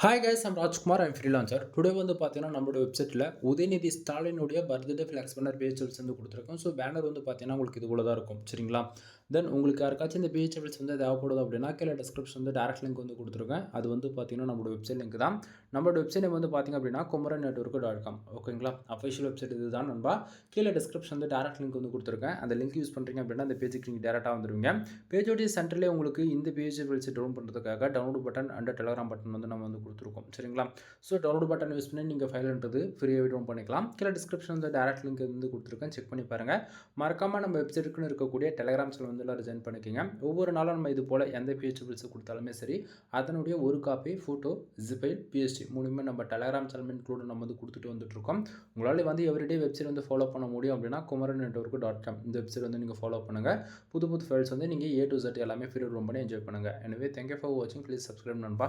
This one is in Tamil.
Hi guys, I'm Rajkumar. I'm freelancer. Today வந்து பார்த்தீங்கன்னா, நம்மளோட வெப்சைட்டில் உதயநிதி ஸ்டாலினுடைய பர்த்டே ஃப்ளாக்ஸ் பேனர் பிஹெச்எல்ஸ் வந்து கொடுத்துருக்கோம். ஸோ பேனர் வந்து பார்த்தீங்கன்னா, உங்களுக்கு இது போல தான் இருக்கும். சரிங்களா? தென் உங்களுக்கு யாருக்காச்சும் இந்த பிஹெச்எல்ஸ் வந்து தேவைப்படுது அப்படின்னா, கீழே டிஸ்கிரிப்ஷன் வந்து டேரக்ட் லிங்க் வந்து கொடுத்துருக்கேன். அது வந்து பார்த்தீங்கன்னா, நம்மளோட வெப்சைட் லிங்க் தான். நம்மளோட வெப்சைட் நேம் வந்து பார்த்தீங்க அப்படின்னா, குமரன் நெட்வொர்க்.com. ஓகேங்களா? அஃபிஷியல் வெப்சைட் இது தான் நண்பா. கீழே டிஸ்கிரிப்ஷன் வந்து டேரக்ட் லிங்க் வந்து கொடுத்துருக்கேன். அந்த லிங்க் யூஸ் பண்ணுறீங்க அப்படின்னா, அந்த பேஜுக்கு நீங்கள் டேரெக்டாக வந்துடுவீங்க. பேஜோடைய சென்டர்லேயே உங்களுக்கு இந்த பிஹெச்எல்ஸ் டவுன் பண்ணுறதுக்காக download button and Telegram button வந்து நம்ம வந்து கொடுத்துருக்கோம். சரிங்களா? ஸோ டவுன்லோட் பட்டன் யூஸ் பண்ணி நீங்கள் ஃபைல்ன்றது ஃப்ரீயாகவே டவுன் பண்ணிக்கலாம். கீழே டிஸ்கிரிப்ஷன் வந்து டேரக்ட் லிங்க் வந்து கொடுத்துருக்கேன். செக் பண்ணி பாருங்கள். மறக்காமல் நம்ம வெப்சைட்டுக்குன்னு இருக்கக்கூடிய டெலகிராம் சேனல் வந்து எல்லோரும் ஜாயின் பண்ணிக்கோங்க. ஒவ்வொரு நாளும் நம்ம இது போல் எந்த பிஹெச்எல்ஸ் கொடுத்தாலுமே சரி, அதனுடைய ஒரு காப்பி ஃபோட்டோ, ஜிபைல், பிஎஸ்டி மூணுமே நம்ம டெலகிராம் சேனல் இன்க்ளூட் நம்ம வந்து கொடுத்துட்டு வந்துட்டுருக்கோம். உங்களால் வந்து எவ்ரிடே வெப்சைட் வந்து ஃபாலோ பண்ண முடியும் அப்படின்னா குமரன் நெட்வொர்க்.com இந்த வெப்சைட் வந்து நீங்கள் ஃபாலோ பண்ணுங்கள். புது புது ஃபைல்ஸ் வந்து நீங்கள் A to Z எல்லாமே ஃப்ரீ ரூம் பண்ணி என்ஜாய் பண்ணுங்கள். எனவே தேங்க்யூ ஃபார் வாட்சிங். ப்ளீஸ் சப்ஸ்கிரைப் நண்பா.